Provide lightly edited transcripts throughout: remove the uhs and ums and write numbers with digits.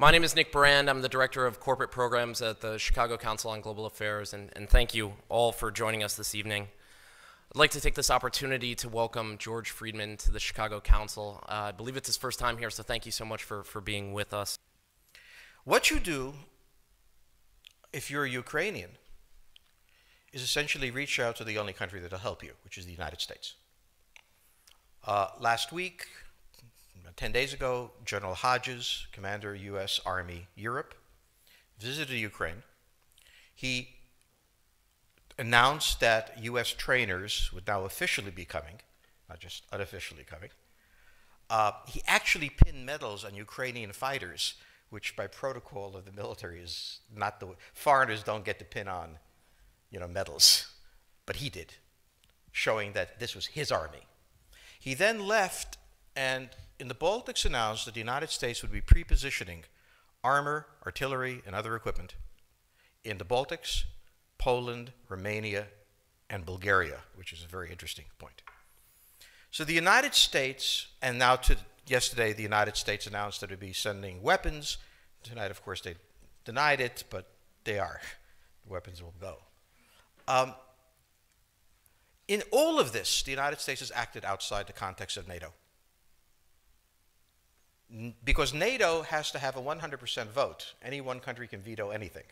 My name is Nick Brand. I'm the Director of Corporate Programs at the Chicago Council on Global Affairs, and thank you all for joining us this evening. I'd like to take this opportunity to welcome George Friedman to the Chicago Council. I believe it's his first time here, so thank you so much for being with us. What you do, if you're a Ukrainian, is essentially reach out to the only country that will help you, which is the United States. Last week, 10 days ago, General Hodges, Commander U.S. Army Europe, visited Ukraine. He announced that U.S. trainers would now officially be coming, not just unofficially coming. He actually pinned medals on Ukrainian fighters, which by protocol of the military is not the way. Foreigners don't get to pin on, medals, but he did, showing that this was his army. He then left and in the Baltics announced that the United States would be pre-positioning armor, artillery, and other equipment in the Baltics, Poland, Romania, and Bulgaria, which is a very interesting point. So the United States, and now yesterday the United States announced that it would be sending weapons. Tonight, of course, they denied it, but they are. The weapons will go. In all of this, the United States has acted outside the context of NATO. Because NATO has to have a 100% vote. Any one country can veto anything.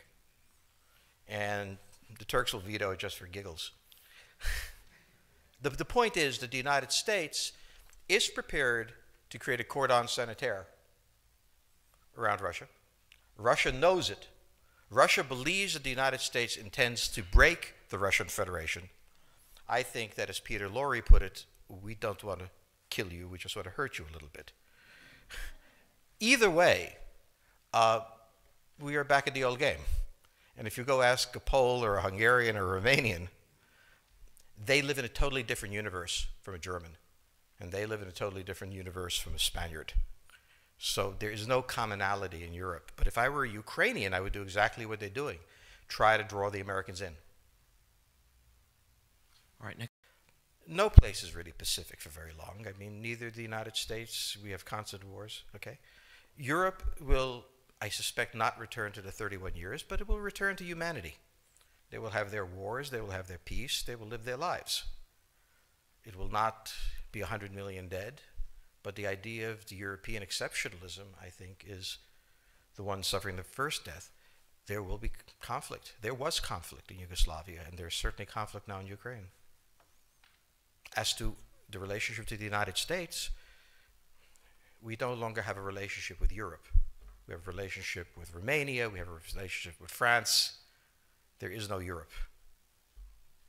And the Turks will veto it just for giggles. The point is that the United States is prepared to create a cordon sanitaire around Russia. Russia knows it. Russia believes that the United States intends to break the Russian Federation. I think that, as Peter Lorre put it, we don't want to kill you, we just want to hurt you a little bit. Either way, we are back in the old game. And if you go ask a Pole or a Hungarian or a Romanian, they live in a totally different universe from a German. And they live in a totally different universe from a Spaniard. So there is no commonality in Europe. But if I were a Ukrainian, I would do exactly what they're doing. Try to draw the Americans in. All right, Nick. No place is really pacific for very long. I mean, neither the United States, we have constant wars, okay? Europe will, I suspect, not return to the 31 years, but it will return to humanity. They will have their wars, they will have their peace, they will live their lives. It will not be 100 million dead, but the idea of the European exceptionalism, I think, is the one suffering the first death. There will be conflict. There was conflict in Yugoslavia, and there's certainly conflict now in Ukraine. As to the relationship to the United States, we no longer have a relationship with Europe. We have a relationship with Romania, we have a relationship with France. There is no Europe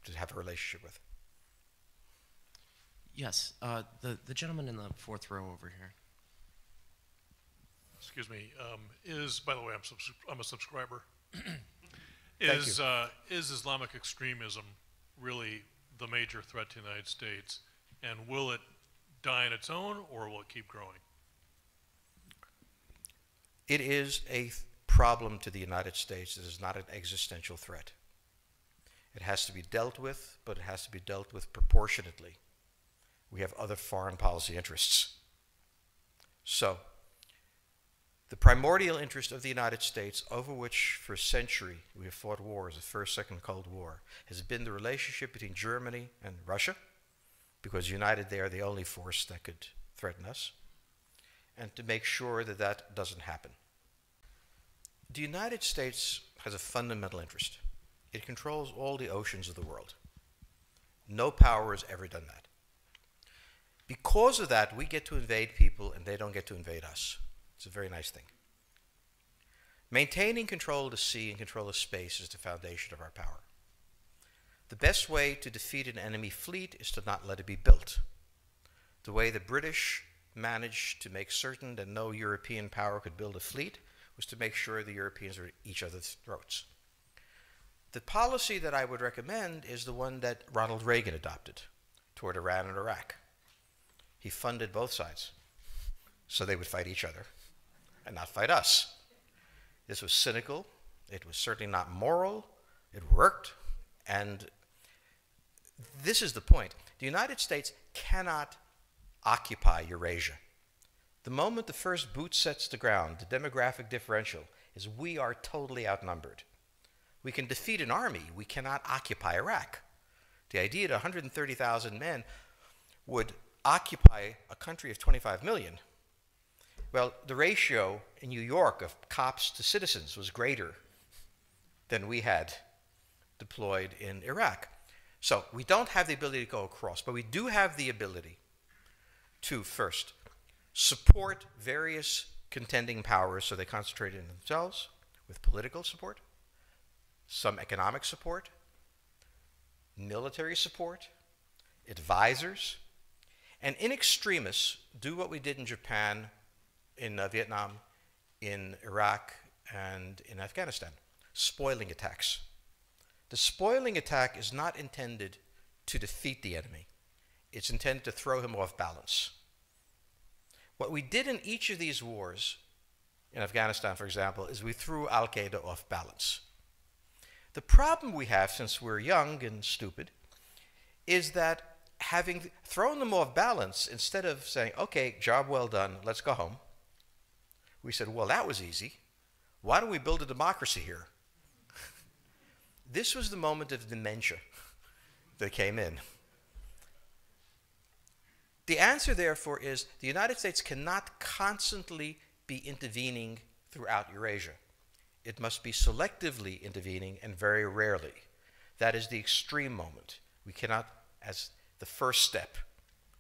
to have a relationship with. Yes, the gentleman in the fourth row over here. Excuse me. By the way, I'm a subscriber. Thank you. Is Islamic extremism really the major threat to the United States, and will it die on its own, or will it keep growing? It is a problem to the United States. It is not an existential threat. It has to be dealt with, but it has to be dealt with proportionately. We have other foreign policy interests. So, the primordial interest of the United States, over which for a century we have fought wars, the First, Second Cold War, has been the relationship between Germany and Russia, because united they are the only force that could threaten us, and to make sure that that doesn't happen. The United States has a fundamental interest. It controls all the oceans of the world. No power has ever done that. Because of that, we get to invade people and they don't get to invade us. It's a very nice thing. Maintaining control of the sea and control of space is the foundation of our power. The best way to defeat an enemy fleet is to not let it be built. The way the British managed to make certain that no European power could build a fleet was to make sure the Europeans were at each other's throats. The policy that I would recommend is the one that Ronald Reagan adopted toward Iran and Iraq. He funded both sides so they would fight each other and not fight us. This was cynical. It was certainly not moral. It worked. And this is the point. The United States cannot occupy Eurasia. The moment the first boot sets the ground, the demographic differential is we are totally outnumbered. We can defeat an army. We cannot occupy Iraq. The idea that 130,000 men would occupy a country of 25 million, well, the ratio in New York of cops to citizens was greater than we had deployed in Iraq. So we don't have the ability to go across, but we do have the ability to first support various contending powers so they concentrate in themselves with political support, some economic support, military support, advisors, and in extremis do what we did in Japan, in Vietnam, in Iraq, and in Afghanistan, spoiling attacks. The spoiling attack is not intended to defeat the enemy. It's intended to throw him off balance. What we did in each of these wars, in Afghanistan, for example, is we threw Al-Qaeda off balance. The problem we have, since we're young and stupid, is that having thrown them off balance, instead of saying, okay, job well done, let's go home, we said, well, that was easy. Why don't we build a democracy here? This was the moment of dementia that came in. The answer, therefore, is the United States cannot constantly be intervening throughout Eurasia. It must be selectively intervening and very rarely. That is the extreme moment. We cannot, as the first step,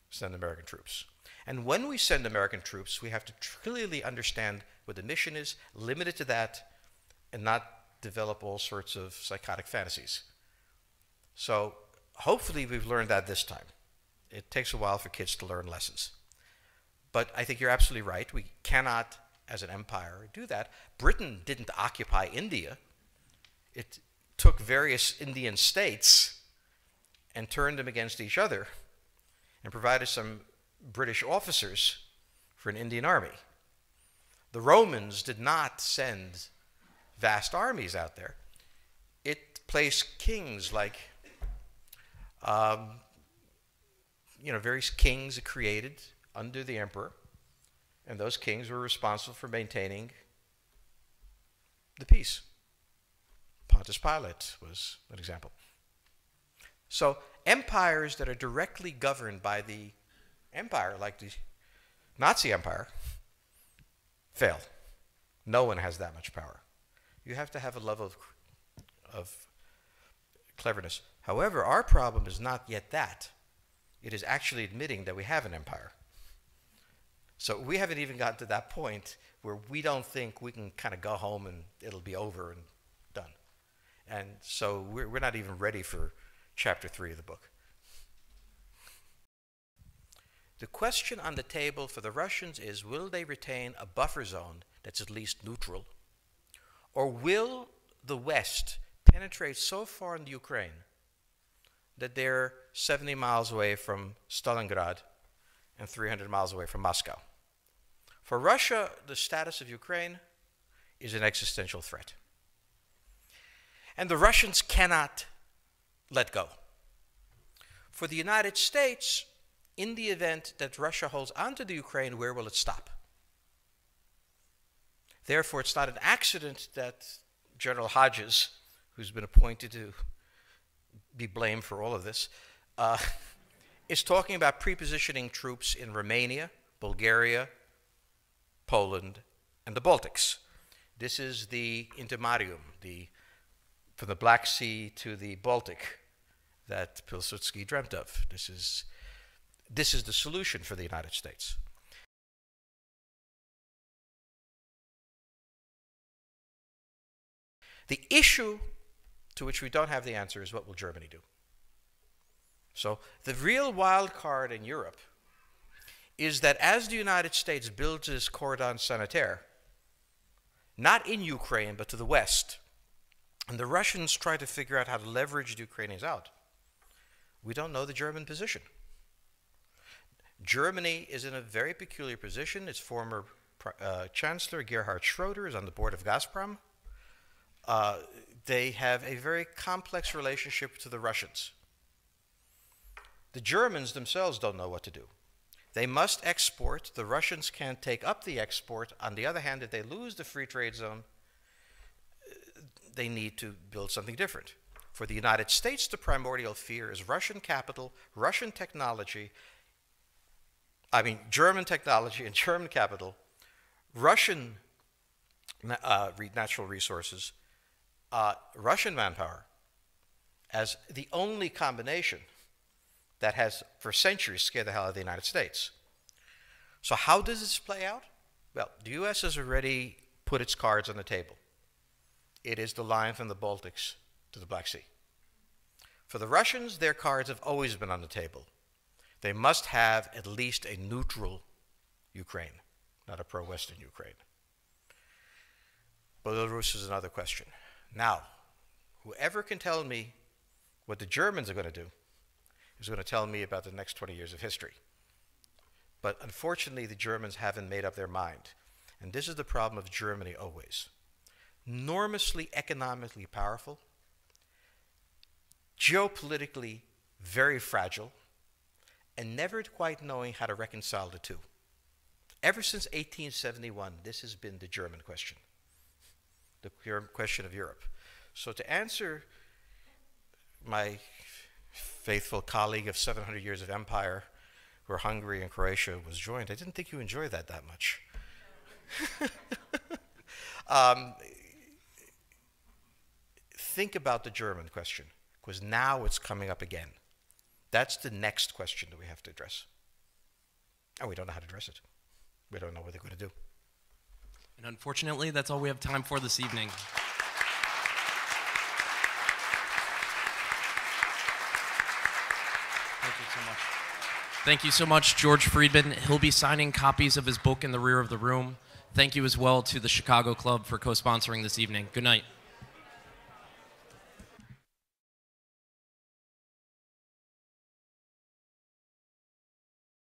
send American troops. And when we send American troops, we have to clearly understand what the mission is, limit it to that, and not develop all sorts of psychotic fantasies. So hopefully we've learned that this time. It takes a while for kids to learn lessons. But I think you're absolutely right. We cannot, as an empire, do that. Britain didn't occupy India. It took various Indian states and turned them against each other and provided some British officers for an Indian army. The Romans did not send vast armies out there. It placed kings like, various kings it created under the emperor, and those kings were responsible for maintaining the peace. Pontius Pilate was an example. So empires that are directly governed by the empire, like the Nazi Empire, fail. No one has that much power. You have to have a level of cleverness. However, our problem is not yet that. It is actually admitting that we have an empire. So we haven't even gotten to that point where we don't think we can kind of go home and it'll be over and done. And so we're not even ready for chapter 3 of the book. The question on the table for the Russians is, will they retain a buffer zone that's at least neutral? Or will the West penetrate so far in the Ukraine that they're 70 miles away from Stalingrad and 300 miles away from Moscow? For Russia, the status of Ukraine is an existential threat. And the Russians cannot let go. For the United States, in the event that Russia holds onto the Ukraine, where will it stop? Therefore, it's not an accident that General Hodges, who's been appointed to be blamed for all of this, is talking about prepositioning troops in Romania, Bulgaria, Poland, and the Baltics. This is the intermarium, from the Black Sea to the Baltic, that Pilsudski dreamt of. This is the solution for the United States. The issue to which we don't have the answer is, what will Germany do? So the real wild card in Europe is that as the United States builds this cordon sanitaire, not in Ukraine, but to the west, and the Russians try to figure out how to leverage the Ukrainians out, we don't know the German position. Germany is in a very peculiar position. Its former Chancellor, Gerhard Schroeder, is on the board of Gazprom. They have a very complex relationship to the Russians. The Germans themselves don't know what to do. They must export. The Russians can't take up the export. On the other hand, if they lose the free trade zone, they need to build something different. For the United States, the primordial fear is Russian capital, Russian technology, German technology and German capital, Russian natural resources, Russian manpower, as the only combination that has for centuries scared the hell out of the United States. So how does this play out? Well, the U.S. has already put its cards on the table. It is the line from the Baltics to the Black Sea. For the Russians, their cards have always been on the table. They must have at least a neutral Ukraine, not a pro-Western Ukraine. Belarus is another question. Now, whoever can tell me what the Germans are going to do is going to tell me about the next 20 years of history. But unfortunately, the Germans haven't made up their mind. And this is the problem of Germany always. Enormously economically powerful, geopolitically very fragile, and never quite knowing how to reconcile the two. Ever since 1871, this has been the German question, the question of Europe. So to answer my faithful colleague of 700 years of empire, where Hungary and Croatia was joined, I didn't think you enjoyed that much. Think about the German question, because now it's coming up again. That's the next question that we have to address. And we don't know how to address it. We don't know what they're going to do. And unfortunately, that's all we have time for this evening. Thank you so much. Thank you so much, George Friedman. He'll be signing copies of his book in the rear of the room. Thank you as well to the Chicago Club for co-sponsoring this evening. Good night.